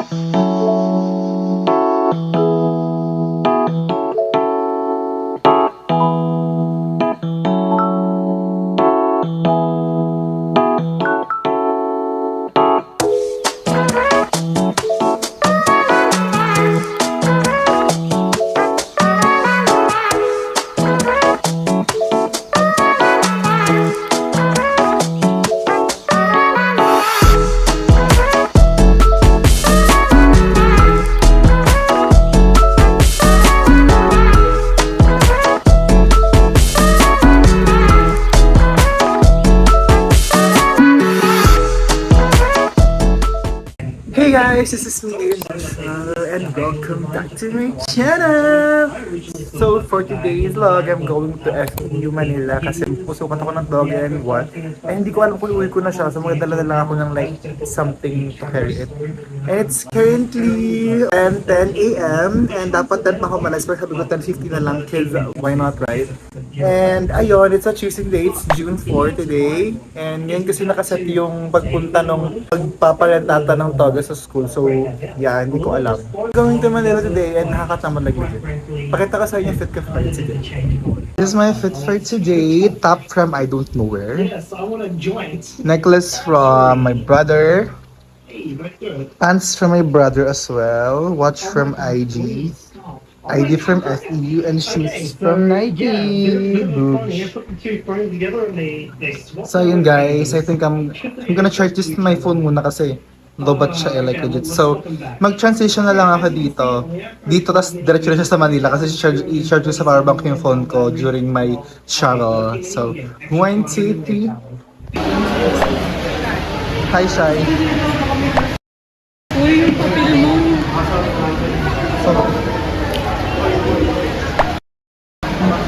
Hey guys, this is me and welcome back to my channel! So for today's vlog, I'm going to FEU Manila kasi pusukan ako ng dog and what? Eh hindi ko alam kung uwi ko na siya, so magdala na lang ako ng like something to carry it. And it's currently 10 a.m. and dapat 10 pa ako malas, pero sabi ko 10:50 na lang kids, why not, right? And ayun, it's a Tuesday day, it's June 4 today. And ngayon kasi nakaset yung pagpunta ng pagpaparentata ng Toga sa school. So yeah, hindi ko alam. Going to Manila today and nakakatama legit. Pakita ko sa inyo fit ko for today. This is my fit for today. Top from I don't know where. Necklace from my brother. Pants from my brother as well. Watch from IG. ID from FEU and shoes from Nike. So yun guys, I think I'm gonna charge this my phone muna kasi lobat siya like legit. So mag-transition na lang ako dito tas diretso na siya sa Manila kasi i-charge ko sa powerbank yung phone ko during my travel. So 1, 2, 3. Hi Shai. Uy, yung papel mo. So,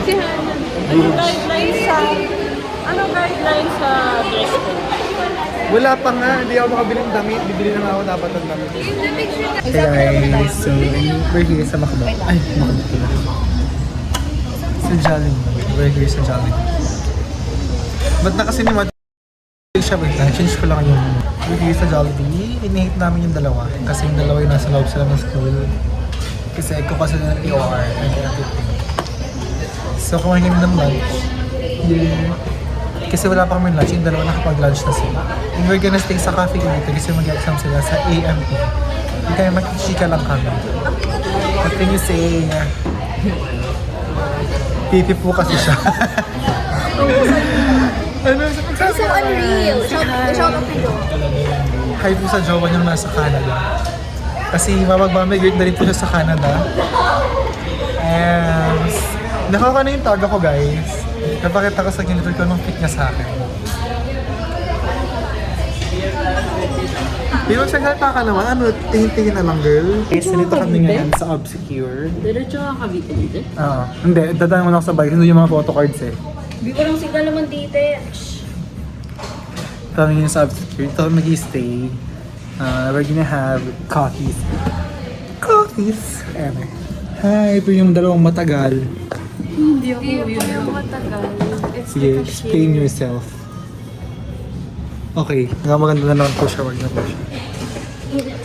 Si Hannah, ano guidelines sa dress code? wala pa nga, hindi ako makabili ng damit. Bibili na nga ako dapat ng damit. Hey guys, so we're here sa Macdo. Ay, Macdo pala. Sa Jollibee. We're here sa Jollibee. Ba't na kasi ni Mad siya, wait lang, change ko lang yung we're here sa Jollibee. Inihate namin yung dalawa. Kasi yung dalawa yung nasa loob sila ng school. Kasi ko kasi ng POR and everything. So kumain kami ng lunch. Yeah. Kasi wala pa kami lunch, yung dalawa nakapag-lunch na sila. And we're gonna stay sa cafe dito kasi mag-exam sila sa AMP. Kaya makichika lang kami. What can you say? Pipi po kasi siya. Ano? So unreal. Shout out to Hi po sa jowa niyang nasa Canada. Kasi mamag-migrate na rin po siya sa Canada. And nakaka na yung tag ako guys. Napakita ko sa genitor ko nung fit niya sa akin. Pero magsagalta ka naman, ano, tingin-tingin na lang girl. Guys, nito kami ngayon sa Obsecure. Diretso ka kabito dito? Oo. Hindi, dadaan mo na ako sa bike. Hindi yung mga photocards eh. Hindi ko lang signal naman dito. Kami ngayon sa Obsecure. Ito mag-i-stay. We're gonna have coffees. Coffees! Eme. Hi, ito yung dalawang matagal. Hindi ako yung matagal. Sige, explain yourself. Okay, maganda na naman po siya. Wag na po siya.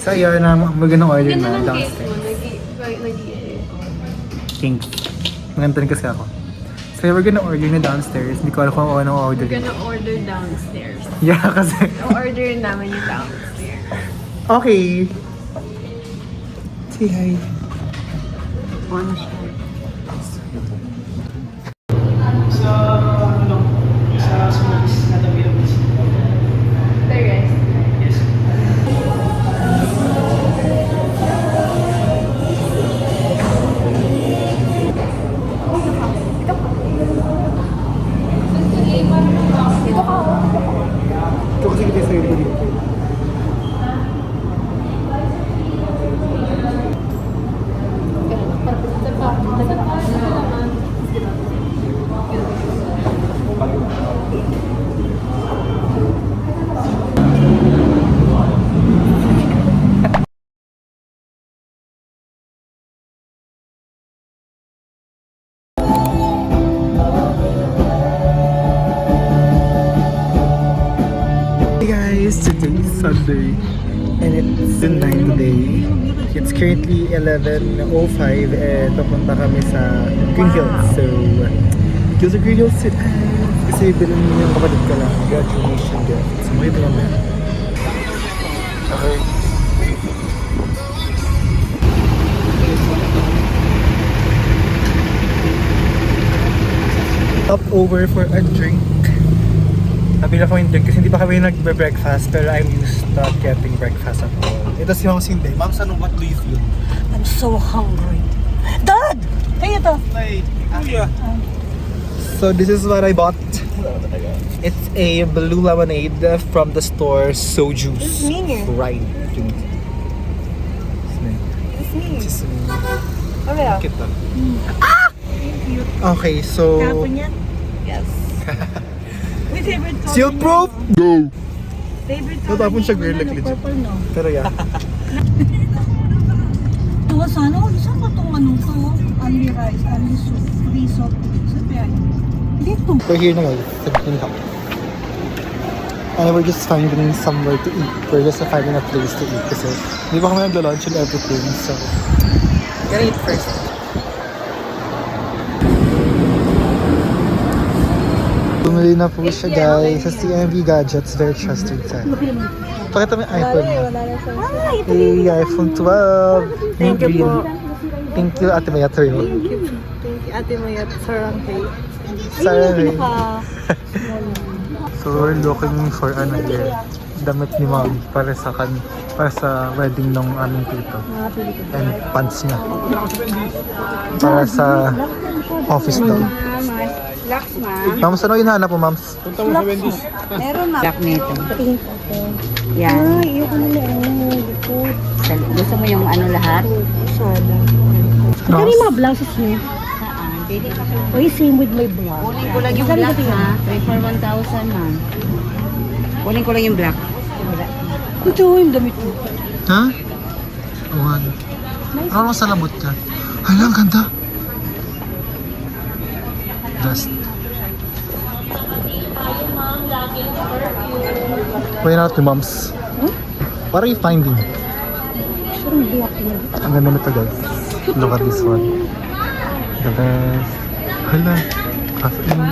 So, yun na, magandang order na downstairs. King. Maganda rin kasi ako. So, we're gonna order na downstairs. Hindi ko alam kung anong order. We're gonna order downstairs. Yeah, kasi... Order namin yung downstairs. Okay. Say hi. Ano siya? The rest. Ito kasi kita sa'yo po dito. Hey guys, today is Sunday and It's 9 today. It's currently 11:05 and papunta kami sa Green Hills. So, go to Green Hills today. Kasi bilhin mo yung kapatid ko lang. Graduation gift. So, may bilhin na. Okay. Stop over for a drink. Nabila ko yung drink kasi hindi pa kami nagbe-breakfast pero I'm used to not getting breakfast at all. Ito si Ma'am Cindy. Ma'am, ano, what do you feel? I'm so hungry. Dad! Kaya ito. So this is what I bought. It's a blue lemonade from the store So Juice. Mini. Right. It's me. Okay ah. Kita. Okay, so... Kapon yan? Yes. May favorite color Seal niya, proof? no? Go! Favorite color Natapon siya, niya, girl, ano, like legit. purple, no? Pero yeah. Tuwa sana, saan ba itong ano to? Only rice, only soup, free soup. Saan ba yan? Dito. We're here na guys, sa Green Hills. And we're just finding somewhere to eat. We're just finding a place to eat kasi hindi pa kami naglo-lunch and everything. So, gotta eat first. Bumili na po siya guys sa CMB Gadgets. Very trusted site. Pakita mo yung iPhone mo. Hey, iPhone 12. Thank you po. Thank you, Ate Maya Trio. Thank you, Ate Maya, sarang kayo. Sorry. So we're looking for ano here, damit ni Mom para sa wedding ng aming tito. And pants niya. Para sa office daw. Ma'am, saan yung hinahanap mo, Ma'am? Meron na. Black nito. Patingin ko ako. Yan. Ay, ayoko na meron. Likod. Gusto mo yung ano lahat? Sana. Ano yung mga blouses niya? Pwede ka. Oy, same with my blouse. Kunin ko lang yung black ha. 3 for 1,000 man. Kunin ko lang yung black. Ito yung damit mo. Ha? Awan. Ano sa labot ka? Hala, ang ganda. Just. Why not the moms? What are you finding? Sure, black na. Ang ganda nito guys. Look at this one. The best. Hala. Caffeine.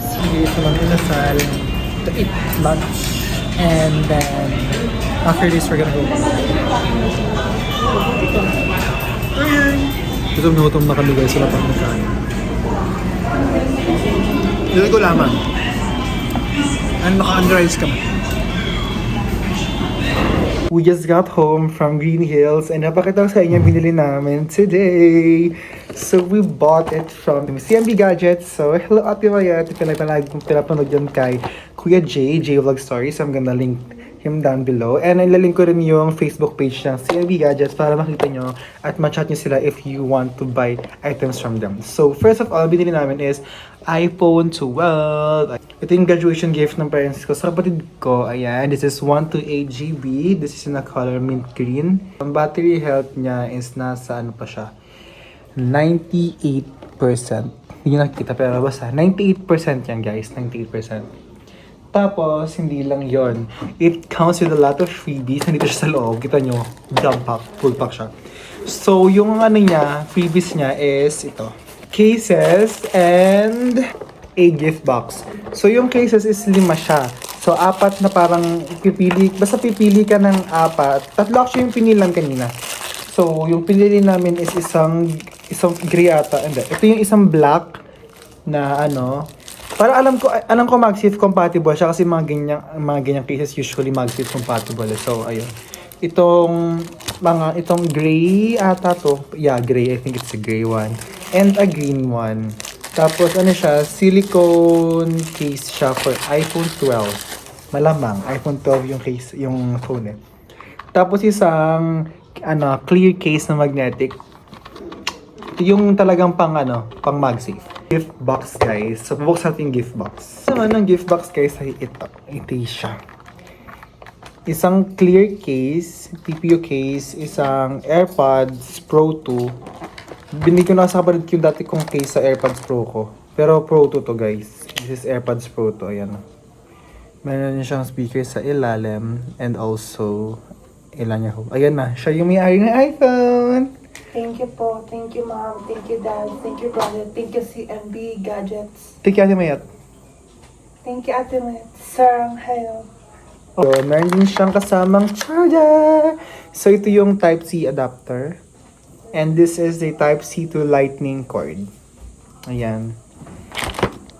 Sige, ito lang inasal to eat lunch. And then, after this, we're gonna go. Gutom na gutom na kami guys. Wala pang magkain. Dito ko lamang. And maka-underize kami. We just got home from Green Hills and napakita ko sa inyo ang binili namin today. So we bought it from CMB Gadgets. So hello Ate Maya, pinapanood yan kay Kuya J Vlog Stories. So I'm gonna link him down below. And ilalink ko rin yung Facebook page ng CMB Gadgets para makita nyo at ma-chat nyo sila if you want to buy items from them. So first of all, binili namin is iPhone 12. Ito yung graduation gift ng parents ko sa kapatid ko. Ayan, this is 128 GB. This is in a color mint green. Ang battery health niya is nasa ano pa siya? 98%. Hindi nyo nakikita pero basta 98% yan guys. 98%. Tapos, hindi lang yon. It comes with a lot of freebies. Nandito siya sa loob. Kita nyo, dump pack, full pack siya. So, yung ano niya, freebies niya is ito. Cases and a gift box. So, yung cases is 5 siya. So, 4 na parang pipili. Basta pipili ka ng 4. 3 actually yung pinilang kanina. So, yung pinili namin is isang gray ata. Hindi. Ito yung isang black na ano. Para alam ko MagSafe compatible siya kasi mga ganyang cases usually MagSafe compatible. So, ayun. Itong gray ata to. Yeah, gray. I think it's a gray one. And a green one. Tapos ano siya, silicone case siya for iPhone 12. Malamang iPhone 12 yung case, yung phone eh. Tapos isang clear case na magnetic. Ito yung talagang pang MagSafe. Gift box guys. So bubuksan natin yung gift box. Naman ng gift box guys ay ito siya. Isang clear case, TPU case, isang AirPods Pro 2. Binigyan ko na sa kapatid yung dati kong case sa AirPods Pro ko. Pero Pro 2 to guys. This is AirPods Pro 2. Ayan. Meron siyang speaker sa ilalim and also ilan niya ho. Ayan na, siya yung may-ari ng iPhone. Thank you po. Thank you, Mom. Thank you, Dad. Thank you, brother. Thank you, CMB Gadgets. Thank you, Ate Mayat. Thank you, Ate Met. Sir, hello. So, meron din siyang kasamang charger. So, ito yung Type-C adapter. And this is a Type-C to Lightning cord. Ayan.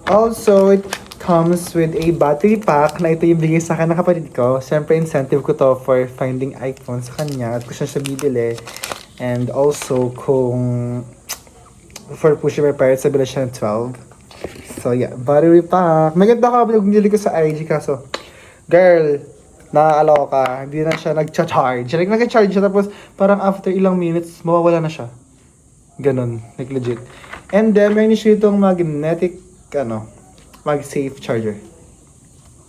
Also, it comes with a battery pack na ito yung bigay sa akin ng kapatid ko. Siyempre, incentive ko to for finding iPhone sa kanya at kung siya bibili. And also, kung for pushing my parents, sabi na siya ng 12. So, yeah, battery pack. Maganda ka, binili ko sa IG kaso, girl, nakakaloka, hindi na siya nag-charge. Like, nag-charge siya tapos parang after ilang minutes, mawawala na siya. Ganon, like legit. And then, may siya itong magnetic, mag-safe charger.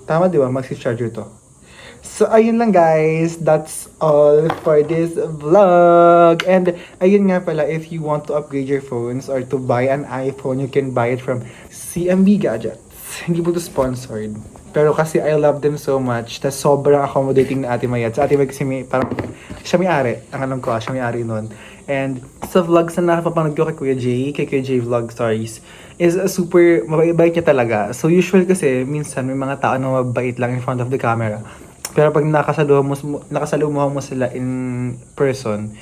Tama, di ba? Mag-safe charger to. So, ayun lang guys. That's all for this vlog. And, ayun nga pala, if you want to upgrade your phones or to buy an iPhone, you can buy it from CMB Gadgets. Hindi po to sponsored. Pero kasi I love them so much. Tas sobrang accommodating na Ate Mayat. Sa Ate Mayat kasi parang, siya may-ari. Ang alam ko, siya may-ari nun. And sa vlogs na nakapapanood ko kay Kuya J Vlog Stories, is super, mabait niya talaga. So usual kasi, minsan may mga tao na mabait lang in front of the camera. Pero pag nakasaluhan mo sila in person,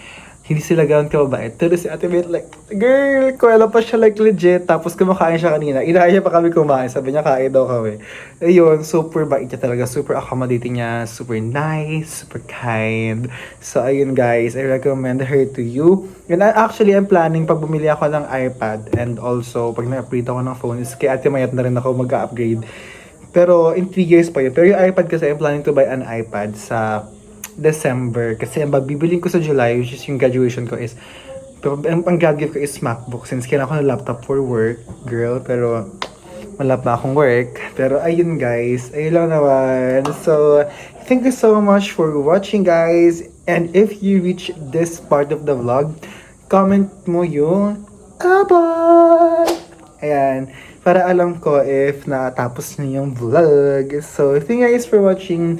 hindi sila gano'n kababait. Pero si Ate Mayat like, girl, kuwela pa siya like legit. Tapos kumakain siya kanina. Inaya pa kami kumain. Sabi niya, kain daw kami. Ayun, super bait niya talaga. Super accommodating niya. Super nice. Super kind. So, ayun guys. I recommend her to you. And actually, I'm planning pag bumili ako ng iPad and also pag na-upgrade ako ng phone is kay Ate Mayat na rin ako mag-upgrade. Pero in 3 years pa yun. Pero yung iPad kasi I'm planning to buy an iPad sa December kasi ang bibiling ko sa July, which is yung graduation ko, is ang gift ko is MacBook since kailangan ko ng laptop for work, girl, pero wala pa akong work. Pero ayun guys, ayun lang naman. So, thank you so much for watching guys, and if you reach this part of the vlog, comment mo yung abay! Ayan, para alam ko if natapos na yung vlog. So, thank you guys for watching.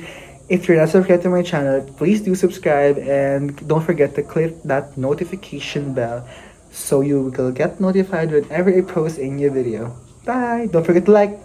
If you're not subscribed to my channel, please do subscribe and don't forget to click that notification bell so you will get notified whenever I post a new video. Bye! Don't forget to like!